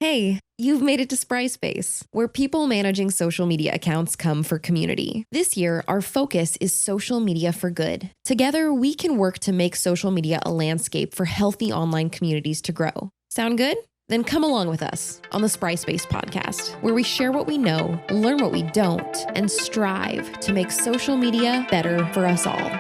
Hey, you've made it to Spry Space, where people managing social media accounts come for community. This year, our focus is social media for good. Together, we can work to make social media a landscape for healthy online communities to grow. Sound good? Then come along with us on the Spry Space podcast, where we share what we know, learn what we don't, and strive to make social media better for us all.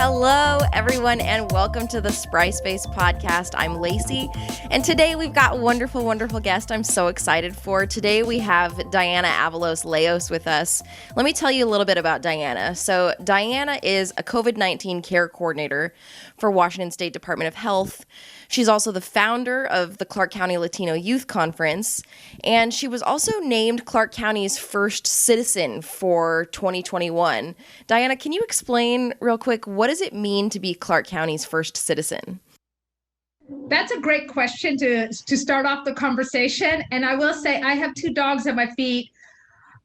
Hello, everyone, and welcome to the Spry Space podcast. I'm Lacey, and today we've got a wonderful, wonderful guest I'm so excited for. Today we have Diana Avalos Leos with us. Let me tell you a little bit about Diana. So Diana is a COVID-19 care coordinator for Washington State Department of Health. She's also the founder of the Clark County Latino Youth Conference, and she was also named Clark County's first citizen for 2021. Diana, can you explain real quick, what does it mean to be Clark County's first citizen? That's a great question to start off the conversation. And I will say I have two dogs at my feet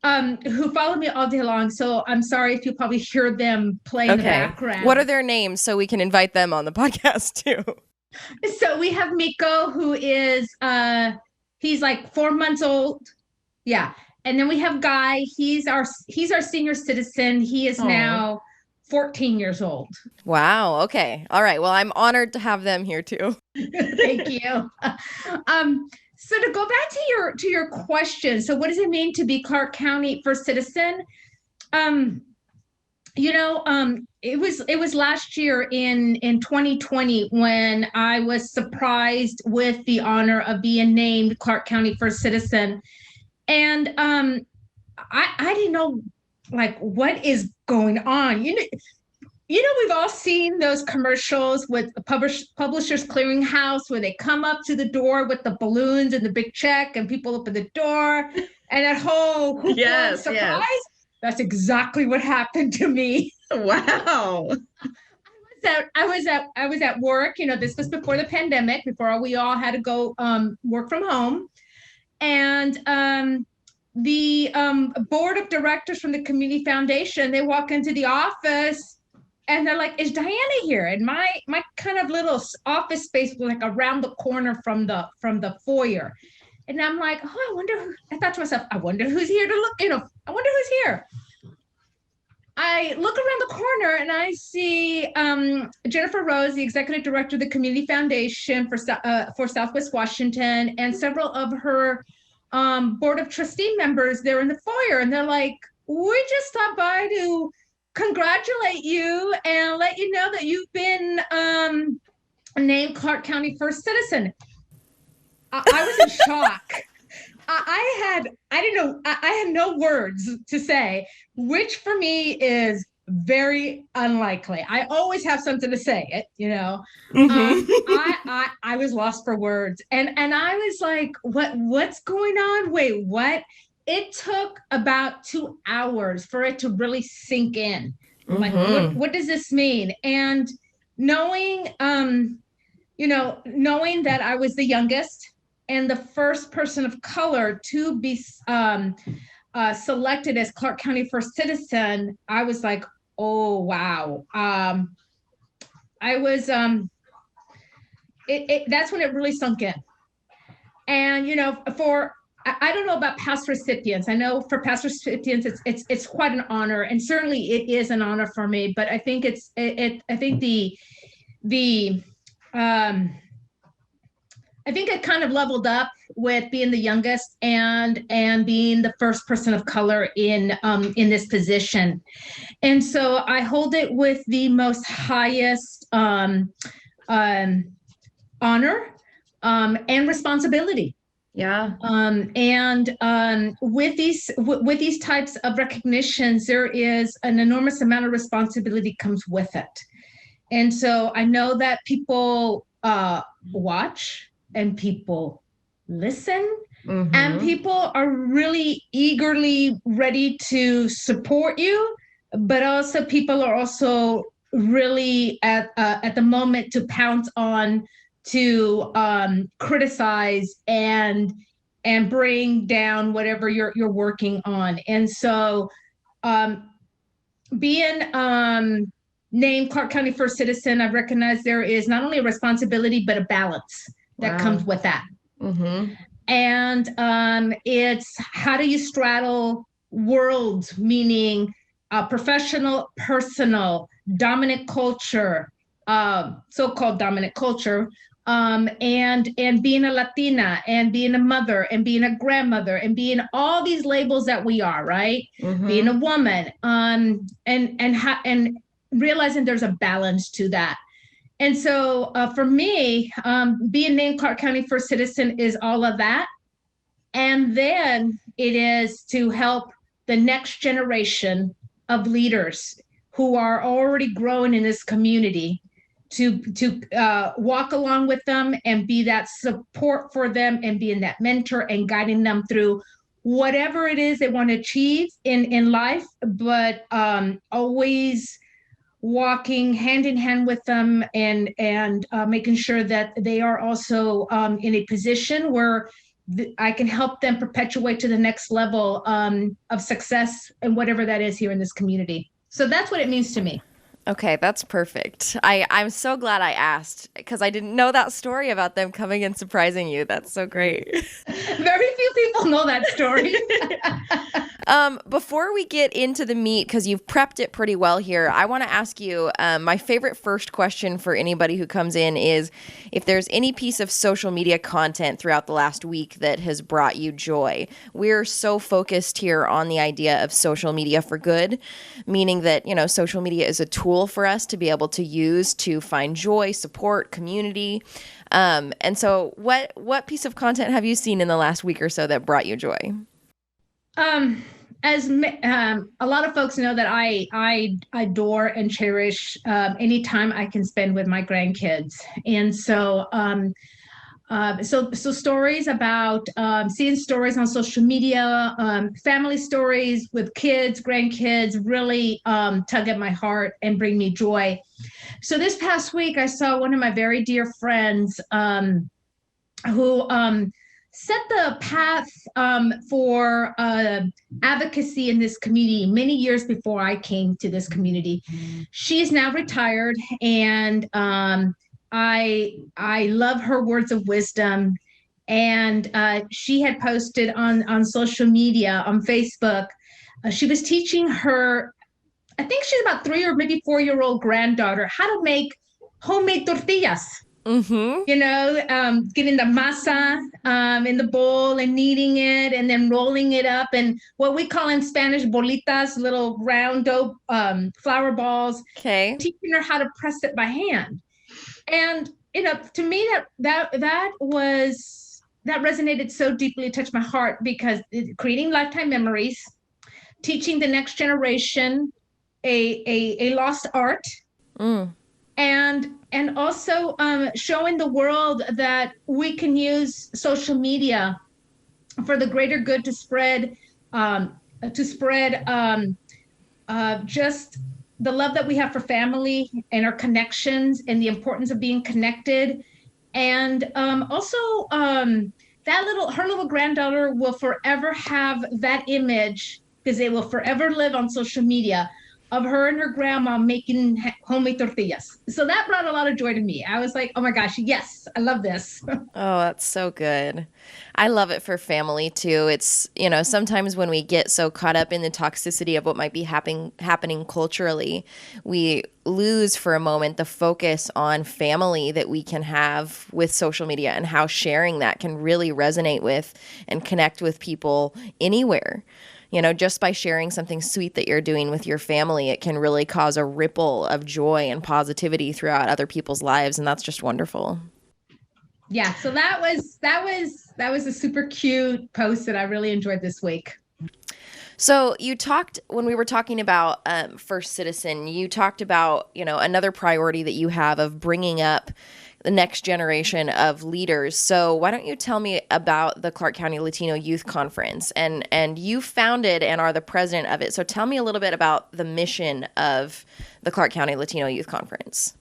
who follow me all day long. So I'm sorry if you probably hear them play in the background. What are their names so we can invite them on the podcast too? So we have Miko, who is, he's like 4 months old. Yeah. And then we have Guy. He's our senior citizen. He is now 14 years old. Wow. Okay. All right. Well, I'm honored to have them here too. Thank you. So to go back to your question, so what does it mean to be Clark County first citizen? It was last year in 2020 when I was surprised with the honor of being named Clark County first citizen. And I didn't know like what is going on. You know, we've all seen those commercials with Publishers Clearinghouse where they come up to the door with the balloons and the big check and people open the door and that whole surprise. Yes. That's exactly what happened to me. Wow. I was at work. You know, this was before the pandemic, before we all had to go work from home. And the board of directors from the community foundation, they walk into the office and they're like, "Is Diana here?" And my kind of little office space was like around the corner from the foyer. And I'm like, I thought to myself, I wonder who's here to look, I wonder who's here. I look around the corner and I see Jennifer Rose, the executive director of the Community Foundation for Southwest Washington, and several of her board of trustee members there in the foyer. And they're like, "We just stopped by to congratulate you and let you know that you've been named Clark County first citizen." I was in shock. I had no words to say, which for me is very unlikely. I always have something to say, Mm-hmm. I was lost for words. And I was like, what's going on? Wait, what? It took about 2 hours for it to really sink in. Mm-hmm. Like, what does this mean? And knowing that I was the youngest and the first person of color to be selected as Clark County first citizen, I was like, oh, wow. I was, that's when it really sunk in. And, I don't know about past recipients. I know for past recipients, it's quite an honor, and certainly it is an honor for me. But I think I think it kind of leveled up with being the youngest and being the first person of color in this position. And so I hold it with the most highest honor and responsibility. Yeah. With these types of recognitions, there is an enormous amount of responsibility comes with it. And so I know that people watch and people listen, mm-hmm. and people are really eagerly ready to support you, but also people are also really at the moment to pounce on, to criticize and bring down whatever you're working on. And so being named Clark County first citizen, I recognize there is not only a responsibility, but a balance that comes with that. Mm-hmm. And it's how do you straddle worlds, meaning professional, personal, dominant culture, so-called dominant culture, and being a Latina, and being a mother, and being a grandmother, and being all these labels that we are, right? Mm-hmm. Being a woman, and realizing there's a balance to that. And so for me, being named Clark County First Citizen is all of that. And then it is to help the next generation of leaders who are already growing in this community to walk along with them and be that support for them and being that mentor and guiding them through whatever it is they want to achieve in life, but always walking hand in hand with them and making sure that they are also in a position where I can help them perpetuate to the next level of success and whatever that is here in this community. So that's what it means to me. Okay, that's perfect. I'm so glad I asked because I didn't know that story about them coming and surprising you. That's so great. Very few people know that story. Before we get into the meat, because you've prepped it pretty well here, I want to ask you, my favorite first question for anybody who comes in is if there's any piece of social media content throughout the last week that has brought you joy. We're so focused here on the idea of social media for good, meaning that, social media is a tool for us to be able to use to find joy, support, community. And so what piece of content have you seen in the last week or so that brought you joy? As a lot of folks know that I adore and cherish any time I can spend with my grandkids, and so so stories about seeing stories on social media, family stories with kids, grandkids, really tug at my heart and bring me joy. So this past week, I saw one of my very dear friends who set the path for advocacy in this community many years before I came to this community. She's now retired, and I love her words of wisdom. And she had posted on social media, on Facebook, she was teaching her, I think she's about 3 or maybe 4-year-old granddaughter, how to make homemade tortillas. Mm-hmm. Getting the masa in the bowl and kneading it and then rolling it up, and what we call in Spanish bolitas, little round dough flour balls. Okay. Teaching her how to press it by hand. And to me that resonated so deeply, it touched my heart, because creating lifetime memories, teaching the next generation a lost art. And also showing the world that we can use social media for the greater good to spread just the love that we have for family and our connections and the importance of being connected. And also her little granddaughter will forever have that image, because it will forever live on social media, of her and her grandma making homemade tortillas. So that brought a lot of joy to me. I was like, oh my gosh, yes, I love this. Oh, that's so good. I love it for family too. It's, sometimes when we get so caught up in the toxicity of what might be happening culturally, we lose for a moment the focus on family that we can have with social media, and how sharing that can really resonate with and connect with people anywhere. Just by sharing something sweet that you're doing with your family, it can really cause a ripple of joy and positivity throughout other people's lives. And that's just wonderful. Yeah. So that was a super cute post that I really enjoyed this week. So you talked, when we were talking about First Citizen, you talked about, another priority that you have of bringing up the next generation of leaders. So why don't you tell me about the Clark County Latino Youth Conference? And you founded and are the president of it. So tell me a little bit about the mission of the Clark County Latino Youth Conference.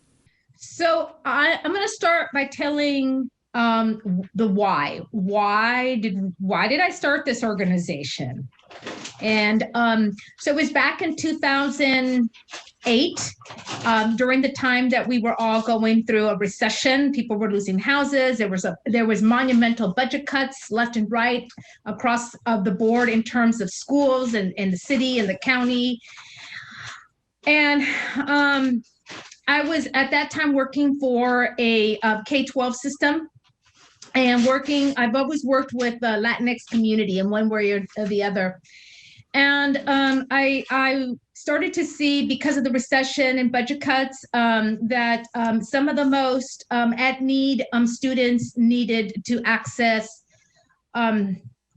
So I'm going to start by telling the why. Why did I start this organization? And so it was back in 2008, during the time that we were all going through a recession. People were losing houses. There was monumental budget cuts left and right across the board in terms of schools and the city and the county. And I was at that time working for a K-12 system. And I've always worked with the Latinx community in one way or the other. And I started to see, because of the recession and budget cuts, that some of the most at-need students needed to access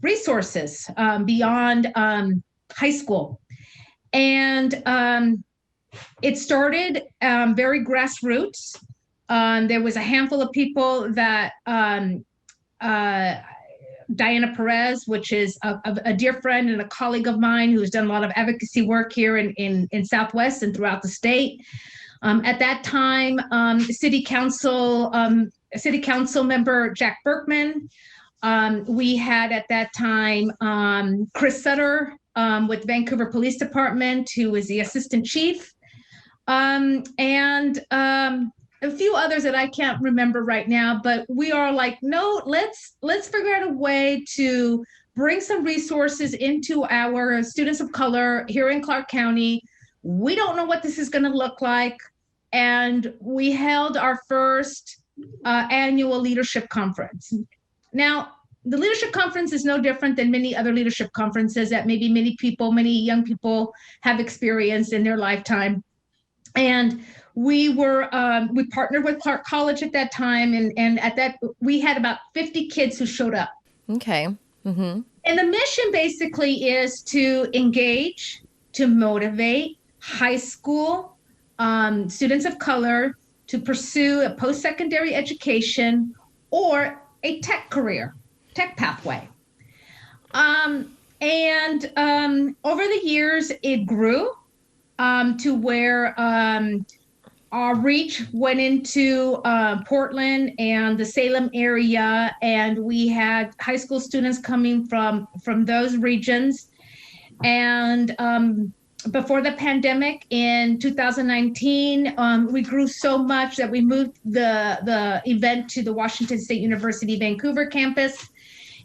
resources beyond high school. And it started very grassroots. There was a handful of people that Diana Perez, which is a dear friend and a colleague of mine who's done a lot of advocacy work here in Southwest and throughout the state. At that time, City Council member Jack Berkman. We had at that time Chris Sutter with Vancouver Police Department, who was the assistant chief, and a few others that I can't remember right now, but we are like, no, let's figure out a way to bring some resources into our students of color here in Clark County. We don't know what this is going to look like. And we held our first annual leadership conference. Now, the leadership conference is no different than many other leadership conferences that maybe many young people have experienced in their lifetime. And we partnered with Clark College at that time, and at that we had about 50 kids who showed up. Okay. Mm-hmm. And the mission basically is to engage, to motivate high school students of color to pursue a post-secondary education or a tech pathway. And over the years, it grew to where our reach went into Portland and the Salem area, and we had high school students coming from those regions. And before the pandemic in 2019, we grew so much that we moved the event to the Washington State University Vancouver campus.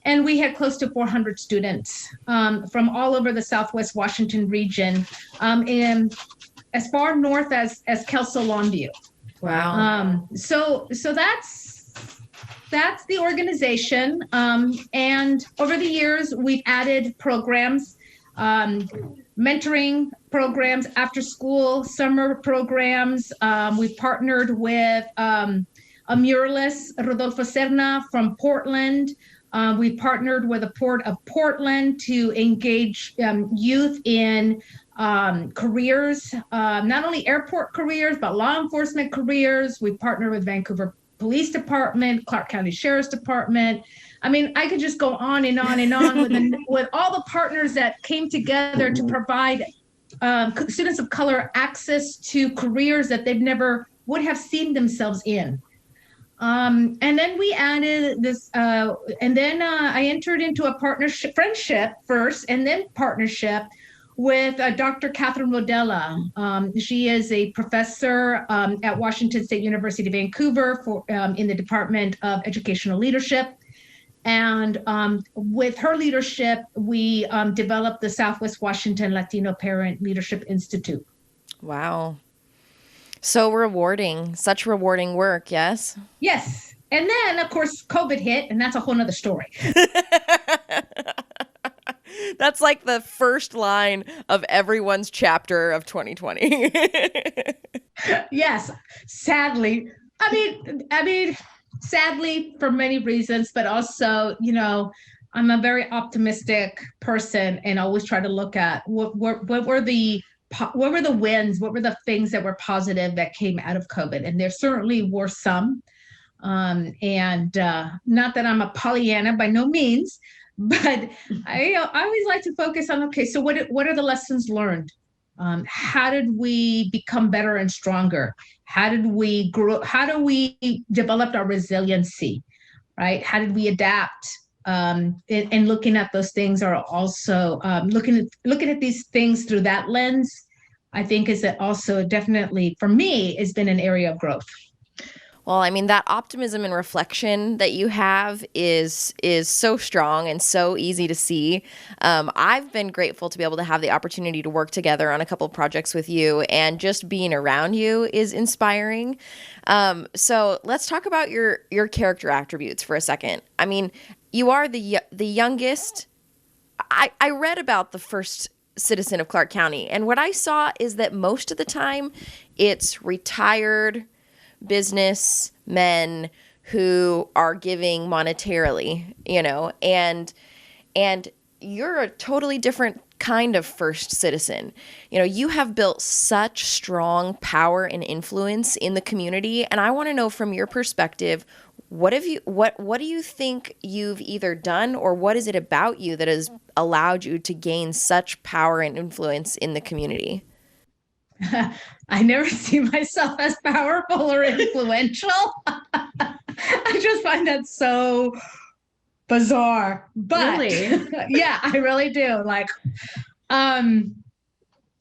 And we had close to 400 students from all over the Southwest Washington region, and as far north as Kelso Longview. Wow. So that's the organization. And over the years, we've added programs, mentoring programs, after school, summer programs. We've partnered with a muralist, Rodolfo Serna from Portland. We partnered with the Port of Portland to engage youth in careers, not only airport careers, but law enforcement careers. We partnered with Vancouver Police Department, Clark County Sheriff's Department. I mean, I could just go on and on and on with all the partners that came together to provide students of color access to careers that they've never would have seen themselves in. And then we added this, and then I entered into a friendship first, and then partnership with Dr. Catherine Rodella. She is a professor at Washington State University, Vancouver in the Department of Educational Leadership. And with her leadership, we developed the Southwest Washington Latino Parent Leadership Institute. Wow. So rewarding, such rewarding work, yes? Yes. And then, of course, COVID hit, and that's a whole nother story. That's like the first line of everyone's chapter of 2020. Yes, sadly. I mean, sadly for many reasons, but also, I'm a very optimistic person and always try to look at what were the wins, what were the things that were positive that came out of COVID? And there certainly were some. And not that I'm a Pollyanna by no means, but I always like to focus on, okay, so what are the lessons learned? How did we become better and stronger? How did we grow? How do we develop our resiliency, right? How did we adapt and looking at those things are also looking at these things through that lens, I think is that also definitely for me has been an area of growth. Well, I mean, that optimism and reflection that you have is so strong and so easy to see. I've been grateful to be able to have the opportunity to work together on a couple of projects with you, and just being around you is inspiring. So let's talk about your character attributes for a second. I mean, you are the youngest. I read about the first citizen of Clark County, and what I saw is that most of the time it's retired business men who are giving monetarily, and you're a totally different kind of first citizen. You have built such strong power and influence in the community, and I want to know from your perspective, what do you think you've either done, or what is it about you that has allowed you to gain such power and influence in the community? I never see myself as powerful or influential. I just find that so bizarre. But really? Yeah, I really do. Like, I'm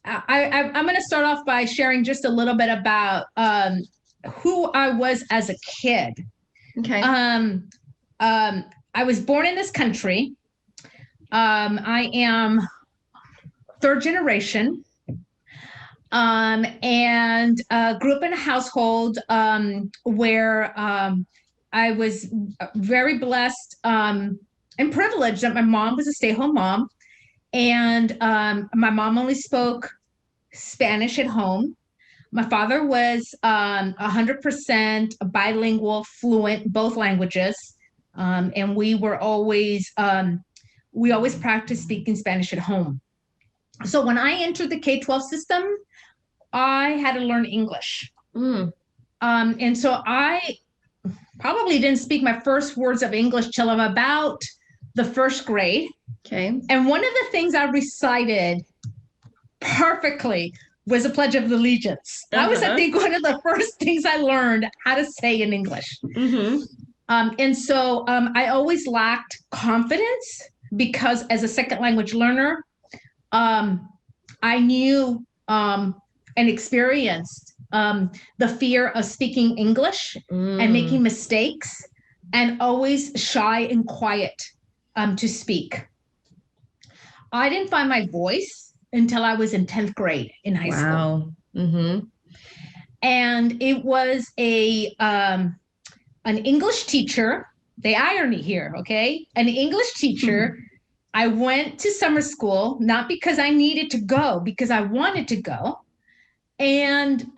going to start off by sharing just a little bit about who I was as a kid. Okay. I was born in this country. I am third generation. And grew up in a household where I was very blessed and privileged that my mom was a stay-at-home mom, and my mom only spoke Spanish at home. My father was 100% bilingual, fluent, both languages, and we always practiced speaking Spanish at home. So when I entered the K-12 system, I had to learn English. And so I probably didn't speak my first words of English till I'm about the first grade. Okay. And one of the things I recited perfectly was the Pledge of Allegiance. That was, I think, one of the first things I learned how to say in English. Mm-hmm. And so I always lacked confidence because as a second language learner, I knew and experienced the fear of speaking English and making mistakes, and always shy and quiet to speak. I didn't find my voice until I was in 10th grade in high school. Wow. Mm-hmm. And it was an English teacher, the irony here, okay? An English teacher. I went to summer school, not because I needed to go, because I wanted to go. And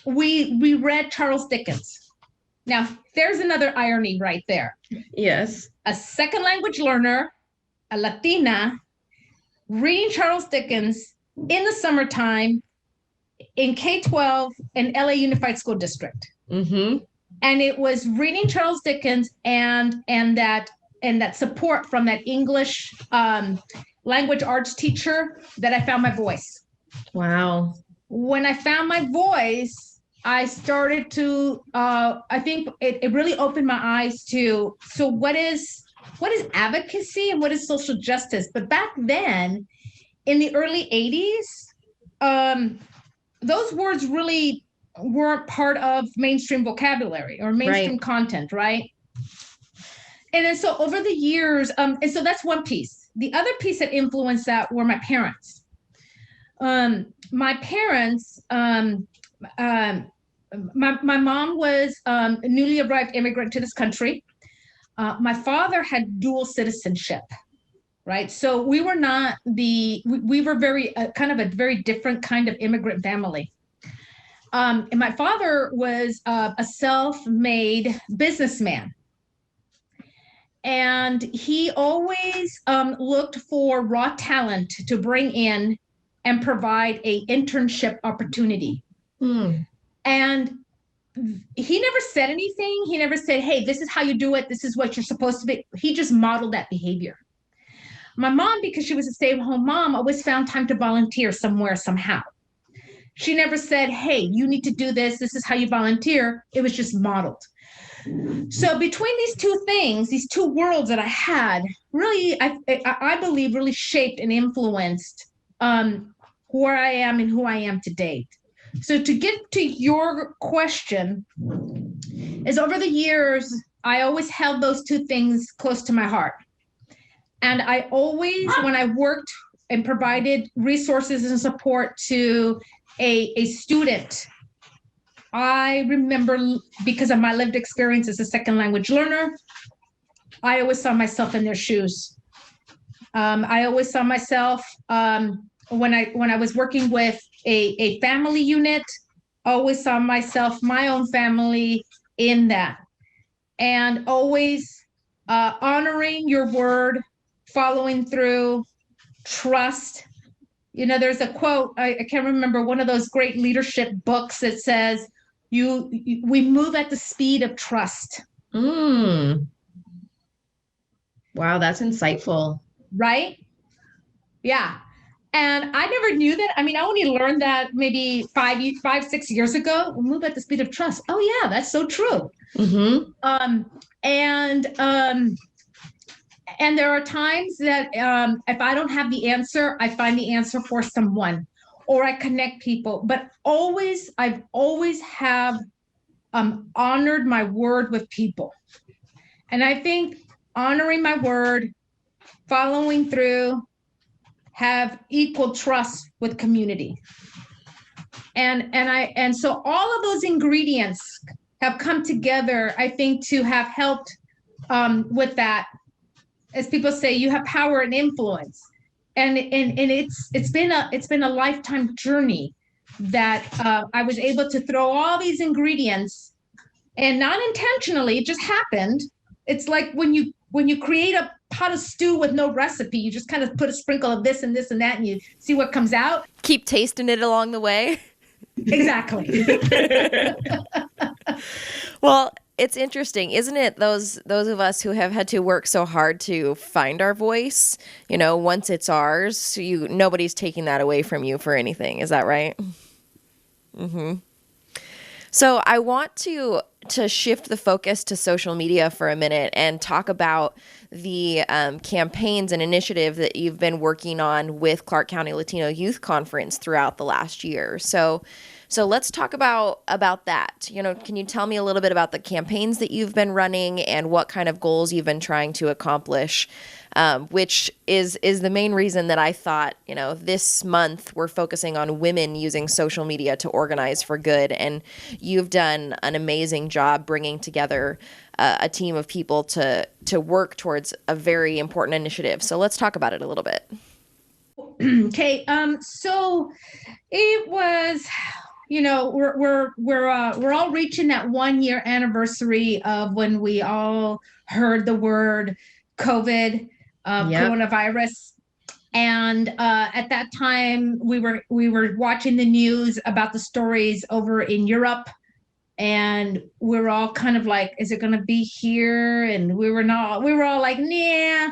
we read Charles Dickens. Now, there's another irony right there. Yes. A second language learner, a Latina, reading Charles Dickens in the summertime in K-12 in LA Unified School District. Mm-hmm. And it was reading Charles Dickens and that support from that English language arts teacher that I found my voice. Wow. When I found my voice, I started to, I think it really opened my eyes to, so what is advocacy and what is social justice? But back then, in the early 80s, those words really weren't part of mainstream vocabulary or mainstream content, right? And then so over the years, and so that's one piece. The other piece that influenced that were my parents. My parents, my mom was a newly arrived immigrant to this country. My father had dual citizenship, right? So we were not we were very kind of a very different kind of immigrant family. And my father was a self-made businessman. And he always looked for raw talent to bring in and provide a internship opportunity. And he never said anything. He never said, hey, this is how you do it. This is what you're supposed to be. He just modeled that behavior. My mom, because she was a stay-at-home mom, always found time to volunteer somewhere, somehow. She never said, hey, you need to do this. This is how you volunteer. It was just modeled. So between these two things, these two worlds that I had, really, I believe, really shaped and influenced where I am and who I am today. So to get to your question, is over the years, I always held those two things close to my heart. And I always, when I worked and provided resources and support to a student, I remember, because of my lived experience as a second language learner, I always saw myself in their shoes. I always saw myself when I was working with a family unit, always saw myself, my own family in that. And always honoring your word, following through, trust. There's a quote, I can't remember, one of those great leadership books that says, we move at the speed of trust. Wow, that's insightful. Right? Yeah. And I never knew that. I mean, I only learned that maybe 6 years ago. We move at the speed of trust. Oh yeah, that's so true. And there are times that if I don't have the answer, I find the answer for someone, or I connect people. But I've always have honored my word with people. And I think honoring my word, following through, have equal trust with community. And so all of those ingredients have come together, I think, to have helped with that. As people say, you have power and influence, and it's been a lifetime journey that I was able to throw all these ingredients, and not intentionally, it just happened. It's like when you create a pot of stew with no recipe, you just kind of put a sprinkle of this and this and that, and you see what comes out. Keep tasting it along the way. Exactly. Well, it's interesting, isn't it? Those of us who have had to work so hard to find our voice, once it's ours, nobody's taking that away from you for anything. Is that right? So I want to shift the focus to social media for a minute and talk about the campaigns and initiative that you've been working on with Clark County Latino Youth Conference throughout the last year. So let's talk about that. Can you tell me a little bit about the campaigns that you've been running and what kind of goals you've been trying to accomplish, which is the main reason that I thought, this month we're focusing on women using social media to organize for good. And you've done an amazing job bringing together a team of people to work towards a very important initiative. So let's talk about it a little bit. Okay. So it was, we're all reaching that 1 year anniversary of when we all heard the word COVID, coronavirus. And at that time, we were watching the news about the stories over in Europe, and we were all kind of like, is it going to be here? And we were all like, nah.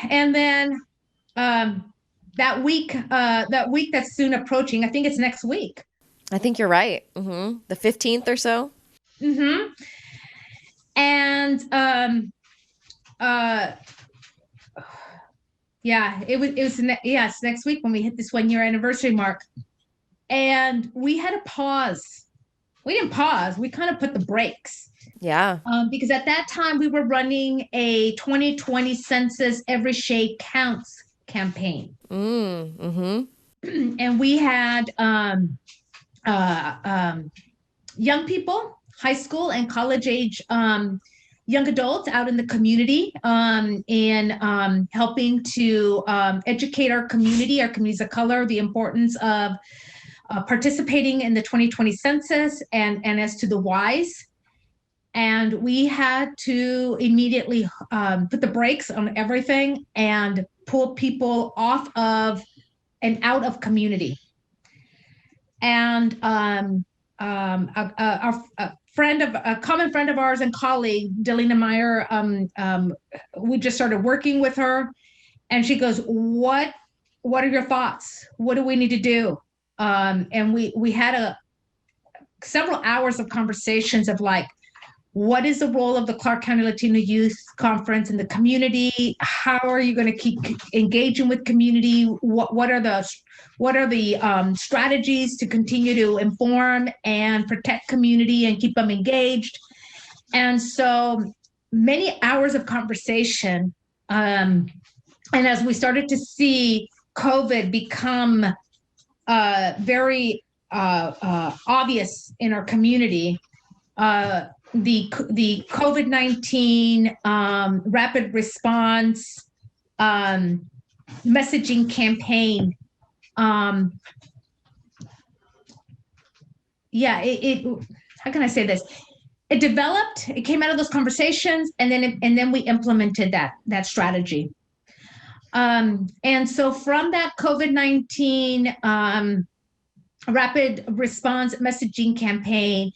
And then that week that's soon approaching, I think it's next week. I think you're right. The 15th or so. And it's next week when we hit this 1 year anniversary mark. And we had to pause. We didn't pause. We kind of put the brakes. Yeah. Because at that time we were running a 2020 census Every Shade Counts campaign. And we had young people, high school and college age young adults out in the community in helping to educate our communities of color, the importance of participating in the 2020 census and as to the whys. And we had to immediately put the brakes on everything and pull people off of and out of community. And a common friend of ours and colleague, Delina Meyer, we just started working with her, and she goes, what are your thoughts? What do we need to do? And we had several hours of conversations of like, what is the role of the Clark County Latino Youth Conference in the community? How are you going to keep engaging with community? What are the strategies to continue to inform and protect community and keep them engaged? And so many hours of conversation. And as we started to see COVID become very obvious in our community, the COVID-19 rapid response messaging campaign. How can I say this? It developed, it came out of those conversations, and then we implemented that strategy. And so from that COVID-19 rapid response messaging campaign,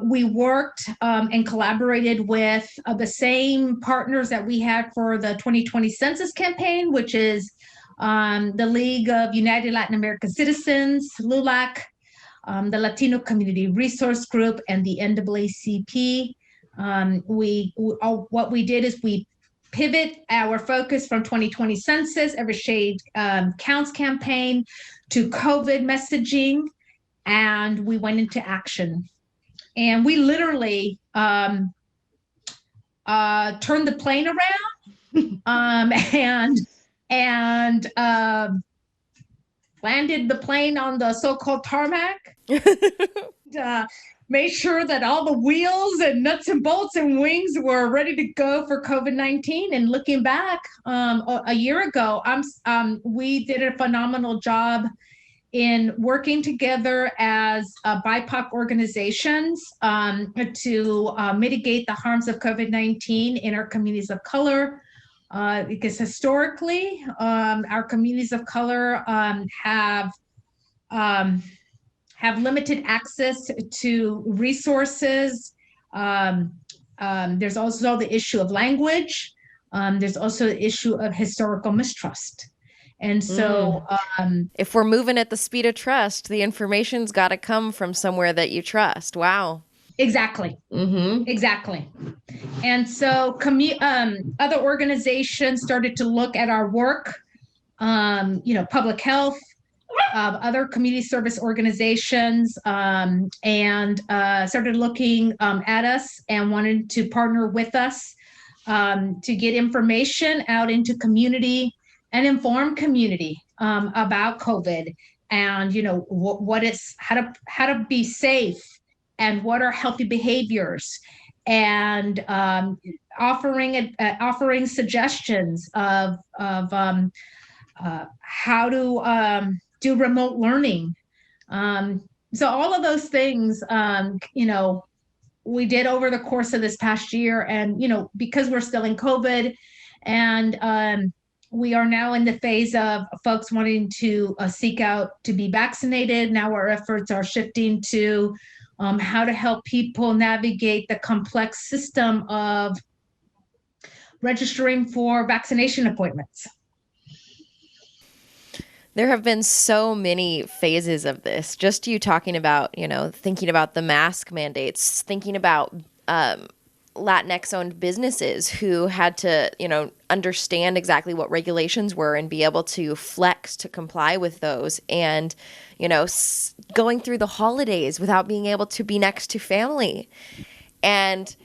we worked and collaborated with the same partners that we had for the 2020 census campaign, which is the League of United Latin American Citizens, LULAC, the Latino Community Resource Group, and the NAACP. What we did is we pivot our focus from 2020 census, Every Shade Counts campaign, to COVID messaging, and we went into action. And we literally turned the plane around and landed the plane on the so-called tarmac. Made sure that all the wheels and nuts and bolts and wings were ready to go for COVID-19. And looking back a year ago, we did a phenomenal job in working together as BIPOC organizations to mitigate the harms of COVID-19 in our communities of color. Because historically, our communities of color have limited access to resources. There's also the issue of language. There's also the issue of historical mistrust. And so if we're moving at the speed of trust, the information's got to come from somewhere that you trust. Wow. Exactly. Mm-hmm. Exactly. And so other organizations started to look at our work, public health, other community service organizations, and started looking at us and wanted to partner with us to get information out into community and inform community about COVID and what it's how to be safe and what are healthy behaviors, and offering suggestions of how to do remote learning. So all of those things, we did over the course of this past year, and because we're still in COVID, and we are now in the phase of folks wanting to seek out to be vaccinated. Now our efforts are shifting to how to help people navigate the complex system of registering for vaccination appointments. There have been so many phases of this. Just you talking about, thinking about the mask mandates, thinking about Latinx-owned businesses who had to, understand exactly what regulations were and be able to flex to comply with those, and, going through the holidays without being able to be next to family. And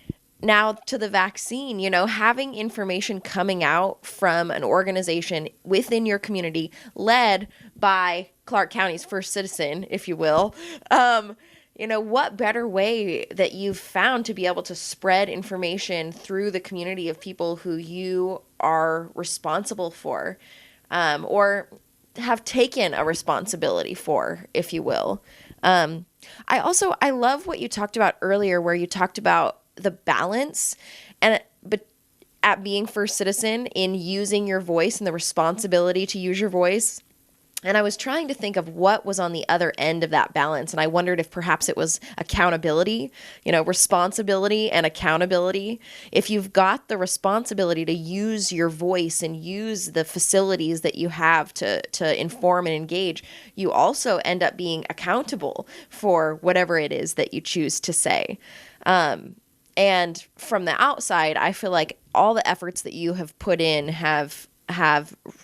now to the vaccine, having information coming out from an organization within your community led by Clark County's first citizen, if you will. What better way that you've found to be able to spread information through the community of people who you are responsible for, or have taken a responsibility for, if you will. I love what you talked about earlier, where you talked about the balance but at being first citizen in using your voice and the responsibility to use your voice, And I was trying to think of what was on the other end of that balance. And I wondered if perhaps it was accountability, responsibility and accountability. If you've got the responsibility to use your voice and use the facilities that you have to inform and engage, you also end up being accountable for whatever it is that you choose to say. And from the outside, I feel like all the efforts that you have put in have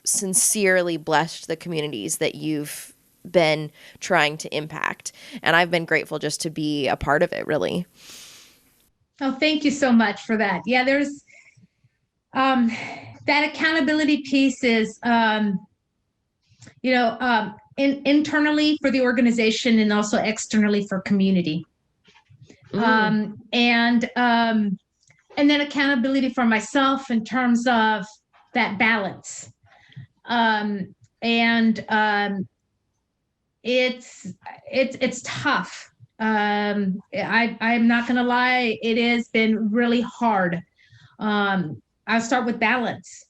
sincerely blessed the communities that you've been trying to impact. And I've been grateful just to be a part of it, really. Oh, thank you so much for that. Yeah, there's that accountability piece is, internally for the organization and also externally for community. And then accountability for myself in terms of that balance. It's tough. I'm not gonna lie, it has been really hard. I'll start with balance.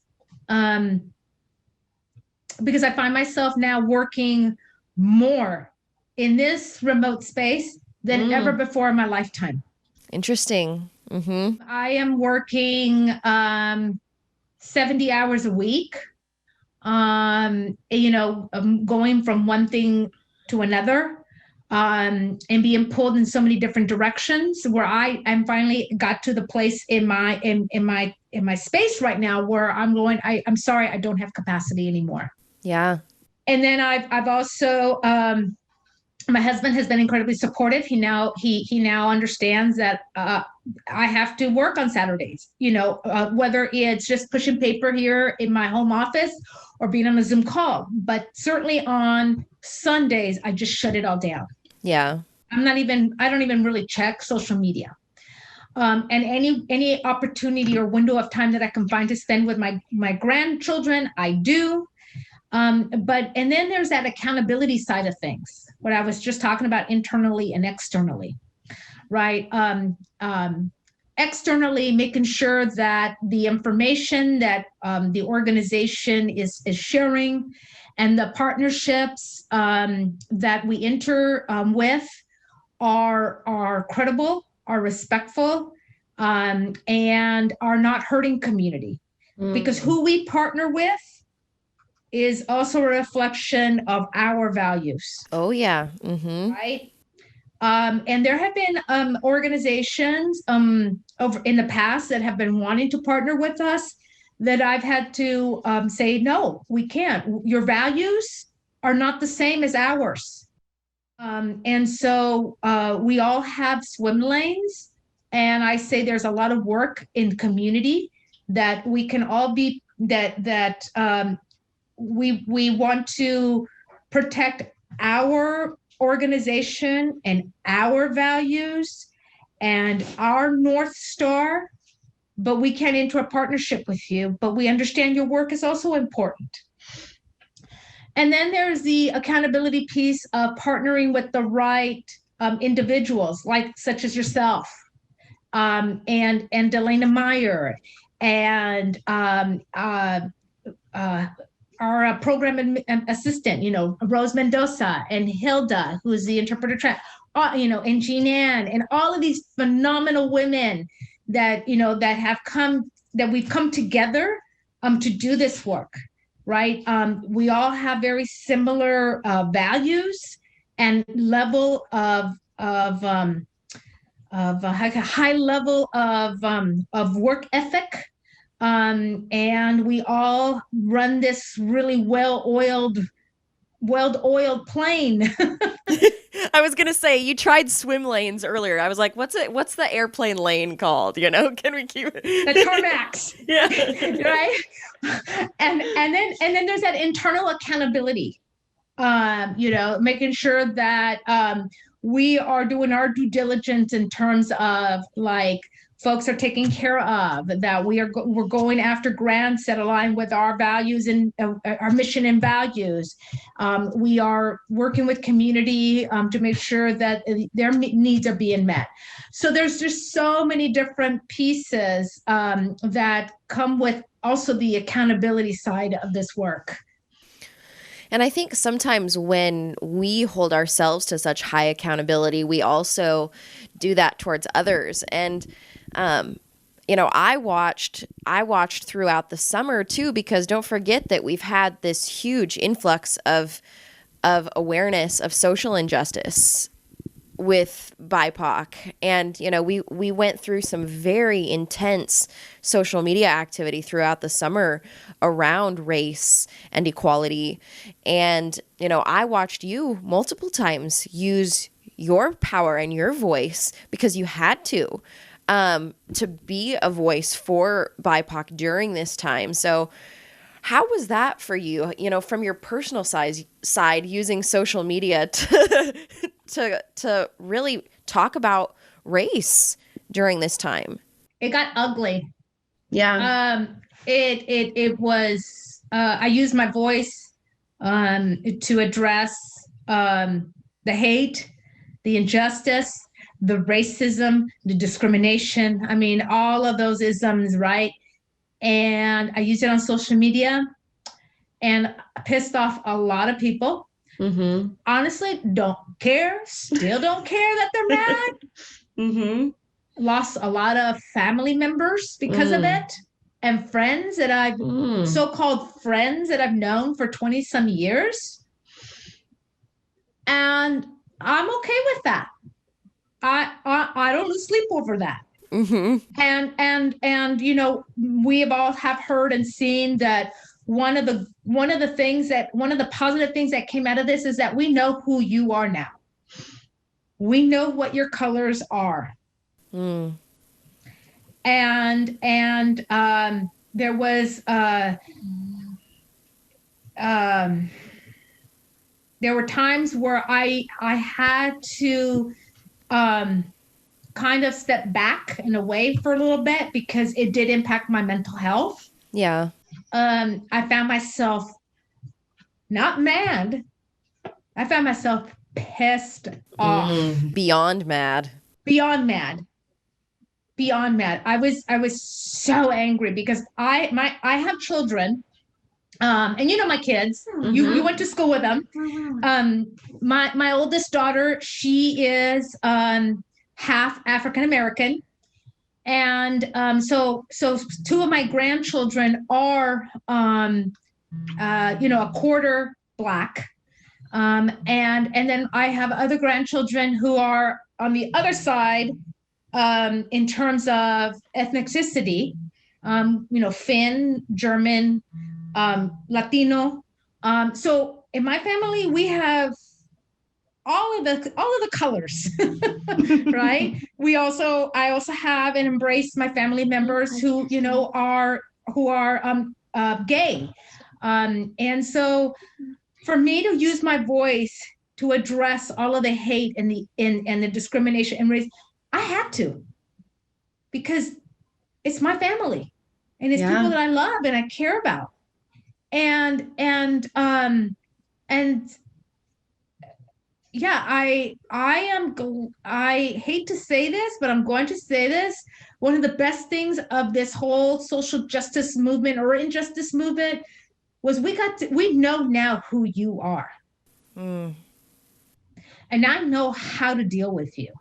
Because I find myself now working more in this remote space than ever before in my lifetime. Interesting. Mm-hmm. I am working 70 hours a week, going from one thing to another, and being pulled in so many different directions, where I'm finally got to the place in my space right now where I'm sorry, I don't have capacity anymore. Yeah. And then I've also, my husband has been incredibly supportive. He now understands that I have to work on Saturdays, whether it's just pushing paper here in my home office or being on a Zoom call. But certainly on Sundays, I just shut it all down. Yeah. I don't even really check social media. And any opportunity or window of time that I can find to spend with my grandchildren, I do. And then there's that accountability side of things, what I was just talking about internally and externally, right? Externally, making sure that the information that the organization is sharing and the partnerships that we enter with are credible, are respectful, and are not hurting community. Because who we partner with is also a reflection of our values. Oh, yeah. Mm-hmm. Right? And there have been organizations over in the past that have been wanting to partner with us that I've had to say, no, we can't. Your values are not the same as ours. And so we all have swim lanes. And I say there's a lot of work in community that we can all be, we want to protect our organization and our values and our North Star, but we can't enter a partnership with you, but we understand your work is also important. And then there's the accountability piece of partnering with the right individuals, such as yourself, and Delana Meyer, and our program assistant, Rose Mendoza, and Hilda, who's the interpreter, and Jean Ann, and all of these phenomenal women that we've come together to do this work, right? We all have very similar values and level of a high level of work ethic. And we all run this really well-oiled plane. I was gonna say, you tried swim lanes earlier. I was like, what's the airplane lane called? Can we keep it? The tarmacs. Yeah. Right. And then there's that internal accountability. Making sure that we are doing our due diligence in terms of folks are taken care of, that we're going after grants that align with our values and our mission and values. We are working with community to make sure that their needs are being met. So there's just so many different pieces that come with also the accountability side of this work. And I think sometimes when we hold ourselves to such high accountability, we also do that towards others. And, I watched throughout the summer too, because don't forget that we've had this huge influx of awareness of social injustice with BIPOC. And, we went through some very intense social media activity throughout the summer around race and equality. And, I watched you multiple times use your power and your voice, because you had to be a voice for BIPOC during this time. So how was that for you, from your personal side, using social media to really talk about race during this time? It got ugly. Yeah. It was, I used my voice to address the hate, the injustice, the racism, the discrimination. I mean, all of those isms, right? And I used it on social media and pissed off a lot of people. Mm-hmm. Honestly, still don't care that they're mad. Mm-hmm. Lost a lot of family members because of it, and friends that so-called friends that I've known for 20 some years. And I'm okay with that. I don't lose sleep over that. Mm-hmm. And we have heard and seen that one of the positive things that came out of this is that we know who you are now. We know what your colors are. And there was there were times where I had to kind of step back and away for a little bit, because it did impact my mental health. Yeah. I found myself not mad. I found myself pissed off. Beyond mad. I was so angry because I have children, and my kids. You went to school with them. My oldest daughter, she is half African American, and so two of my grandchildren are a quarter Black, and then I have other grandchildren who are on the other side in terms of ethnicity, Finn, German, Latino. So in my family, we have all of the colors, right? I also have and embrace my family members who are gay, and so for me to use my voice to address all of the hate and the discrimination and race, I had to, because it's my family and it's people that I love and I care about, and yeah, I hate to say this, but I'm going to say this. One of the best things of this whole social justice movement or injustice movement was we know now who you are. And I know how to deal with you.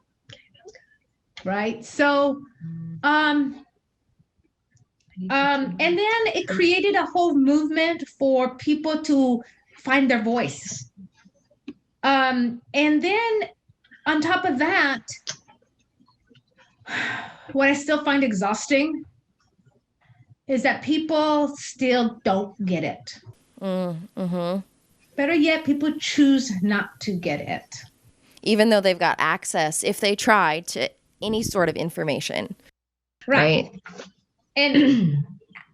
Right. So, and then it created a whole movement for people to find their voice. And then on top of that, what I still find exhausting is that people still don't get it. Better yet, people choose not to get it. Even though they've got access, if they try, to any sort of information. Right. And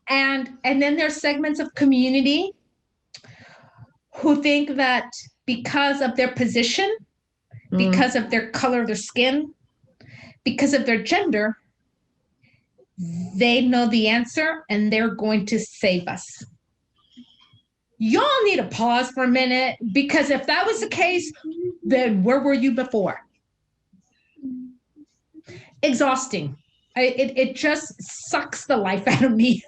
then there's segments of community who think that because of their position, because of their color of their skin, because of their gender, they know the answer and they're going to save us. Y'all need to pause for a minute, because if that was the case, then where were you before? Exhausting. It just sucks the life out of me.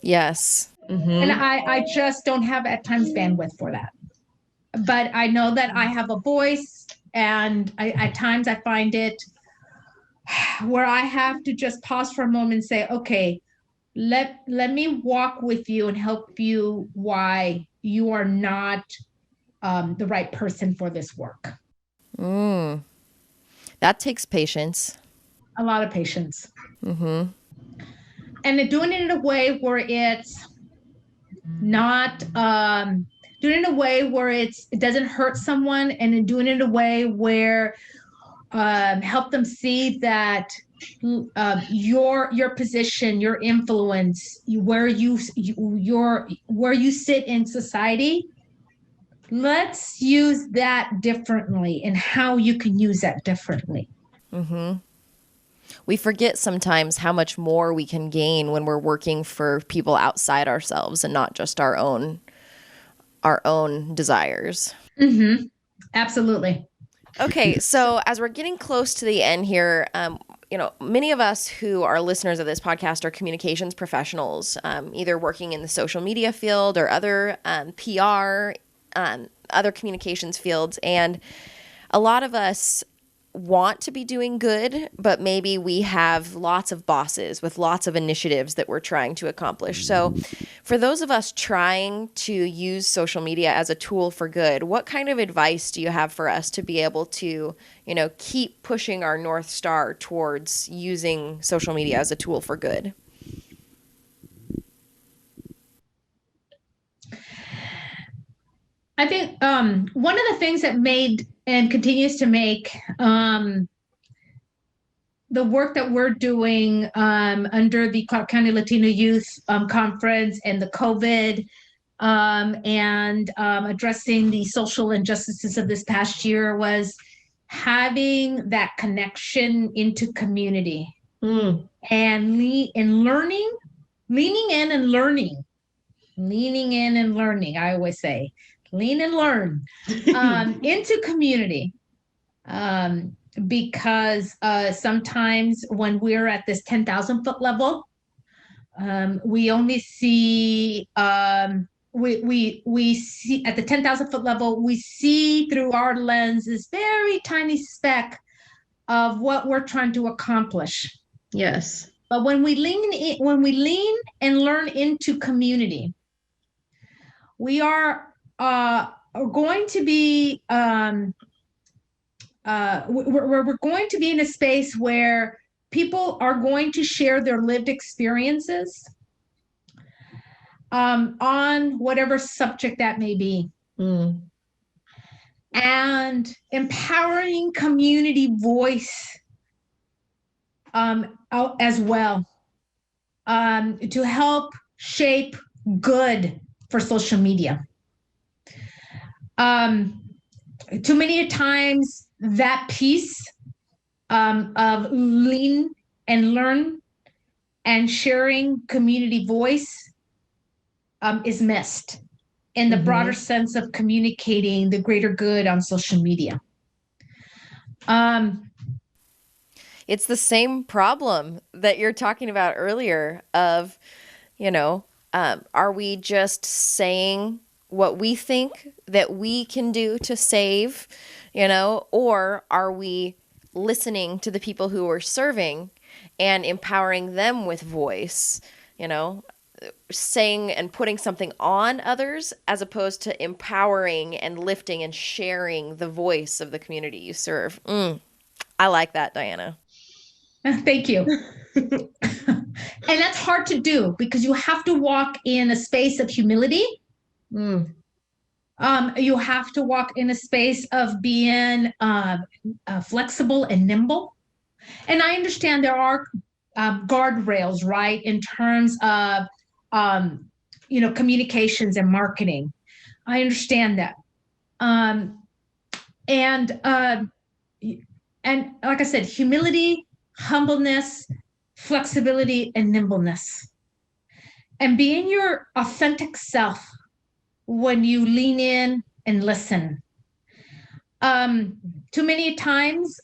Yes. And I just don't have at times bandwidth for that. but I know that I have a voice, and at times I find it where I have to just pause for a moment and say, okay, let me walk with you and help you why you are not the right person for this work. That takes patience. A lot of patience. Mm-hmm. And doing it in a way where it's not doing it in a way where it doesn't hurt someone, and then doing it in a way where help them see that your position, your influence, where you sit in society. Let's use that differently, and how you can use that differently. Mm-hmm. We forget sometimes how much more we can gain when we're working for people outside ourselves and not just our own desires. Mm-hmm. Absolutely. Okay, so as we're getting close to the end here, many of us who are listeners of this podcast are communications professionals, either working in the social media field or other PR, other communications fields. And a lot of us want to be doing good, but maybe we have lots of bosses with lots of initiatives that we're trying to accomplish. So for those of us trying to use social media as a tool for good, what kind of advice do you have for us to be able to, keep pushing our North Star towards using social media as a tool for good? I think one of the things that made and continues to make the work that we're doing under the Clark County Latino Youth Conference and the COVID and addressing the social injustices of this past year was having that connection into community and leaning in and learning. I always say, lean and learn into community. Because sometimes when we're at this 10,000 foot level, we only see, we see at the 10,000 foot level, we see through our lens this very tiny speck of what we're trying to accomplish. Yes. But when we lean and learn into community, we are going to be we're going to be in a space where people are going to share their lived experiences on whatever subject that may be. And empowering community voice as well to help shape good for social media. Too many times that piece of lean and learn and sharing community voice is missed in the broader sense of communicating the greater good on social media. It's the same problem that you're talking about earlier of, are we just saying what we think that we can do to save, or are we listening to the people who are serving and empowering them with voice, saying and putting something on others as opposed to empowering and lifting and sharing the voice of the community you serve. I like that, Diana. Thank you. And that's hard to do because you have to walk in a space of humility. You have to walk in a space of being flexible and nimble. And I understand there are guardrails, right, in terms of communications and marketing. I understand that. And like I said, humility, humbleness, flexibility, and nimbleness. And being your authentic self when you lean in and listen. Too many times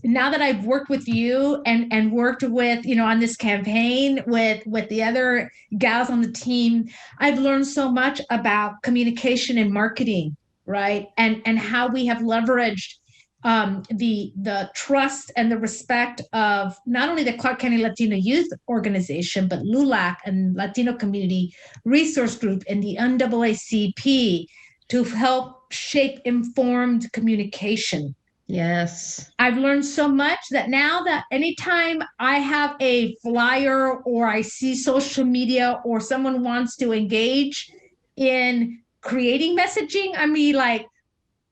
now that I've worked with you and worked with, on this campaign with the other gals on the team, I've learned so much about communication and marketing, right? And how we have leveraged the trust and the respect of not only the Clark County Latino Youth Organization, but LULAC and Latino Community Resource Group and the NAACP to help shape informed communication. Yes. I've learned so much that now that anytime I have a flyer or I see social media or someone wants to engage in creating messaging, I mean, like,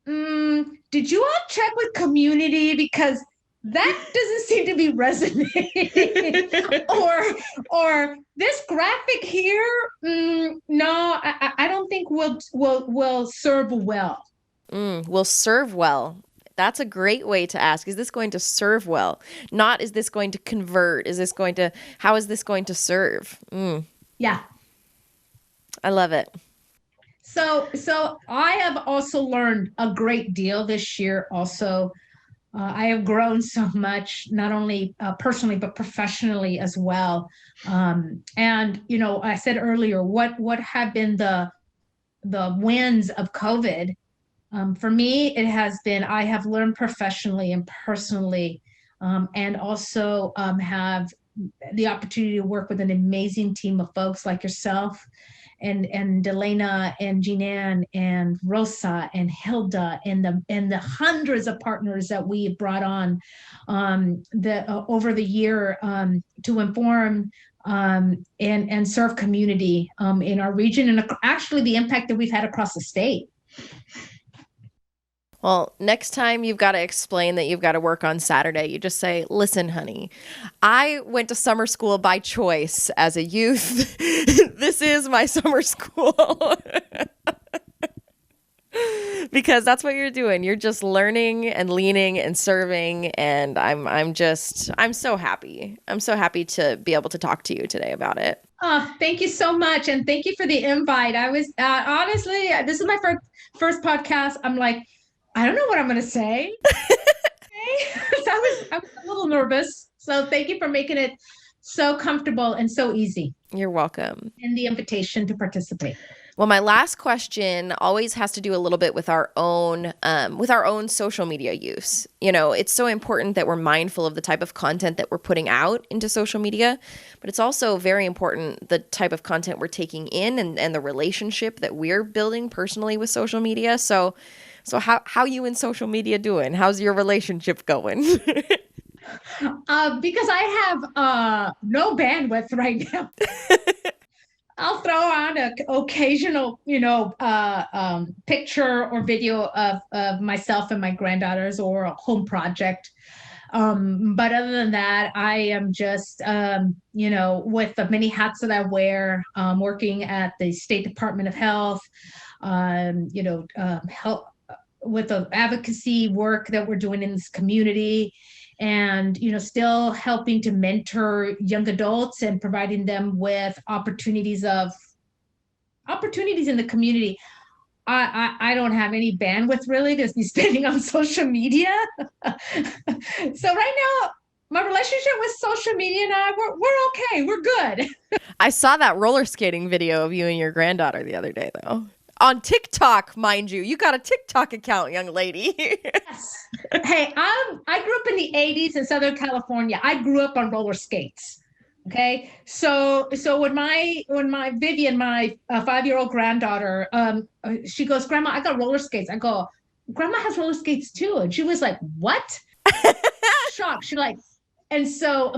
did you all check with community? Because that doesn't seem to be resonating. or this graphic here, no, I don't think will serve well. Will serve well. That's a great way to ask. Is this going to serve well? Not, is this going to convert? How is this going to serve? Yeah. I love it. So I have also learned a great deal this year. Also, I have grown so much, not only personally, but professionally as well. And, I said earlier, what have been the wins of COVID? For me, it has been, I have learned professionally and personally, and also have the opportunity to work with an amazing team of folks like yourself and Delana and Jeananne and Rosa and Hilda and the hundreds of partners that we have brought on over the year to inform and serve community in our region, and actually the impact that we've had across the state. Well, next time you've got to explain that you've got to work on Saturday, you just say, listen, honey, I went to summer school by choice as a youth. This is my summer school. Because that's what you're doing. You're just learning and leaning and serving. And I'm so happy. I'm so happy to be able to talk to you today about it. Oh, thank you so much. And thank you for the invite. I was honestly, this is my first podcast. I'm like, I don't know what I'm going to say. So I was a little nervous. So thank you for making it so comfortable and so easy. You're welcome. And the invitation to participate. Well, my last question always has to do a little bit with our own social media use. It's so important that we're mindful of the type of content that we're putting out into social media, but it's also very important the type of content we're taking in and the relationship that we're building personally with social media. So how you in social media doing? How's your relationship going? Because I have no bandwidth right now. I'll throw on an occasional, picture or video of myself and my granddaughters or a home project. But other than that, I am just, with the many hats that I wear, working at the State Department of Health, help with the advocacy work that we're doing in this community, and still helping to mentor young adults and providing them with opportunities in the community. I don't have any bandwidth really to be spending on social media. So right now, my relationship with social media and I, we're okay. We're good. I saw that roller skating video of you and your granddaughter the other day, though. On TikTok, mind you. You got a TikTok account, young lady. Yes. Hey, I grew up in the 80s in Southern California. I grew up on roller skates. Okay. So when my Vivian, my 5-year-old granddaughter, she goes, Grandma, I got roller skates. I go, Grandma has roller skates too. And she was like, what? Shocked. She's like, and so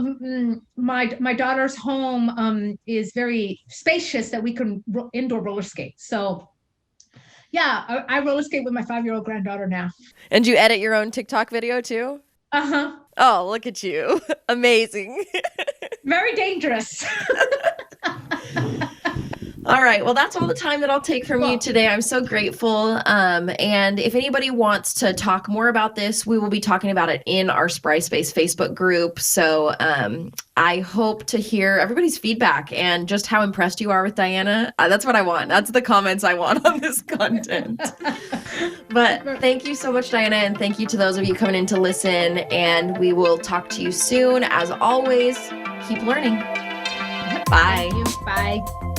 my daughter's home is very spacious that we can indoor roller skate. So yeah, I roller skate with my 5-year-old granddaughter now. And you edit your own TikTok video too? Uh-huh. Oh, look at you. Amazing. Very dangerous. All right. Well, that's all the time that I'll take from you today. I'm so grateful. And if anybody wants to talk more about this, we will be talking about it in our Spry Space Facebook group. So I hope to hear everybody's feedback and just how impressed you are with Diana. That's what I want. That's the comments I want on this content. But thank you so much, Diana, and thank you to those of you coming in to listen, and we will talk to you soon. As always, keep learning. Bye. Thank you. Bye.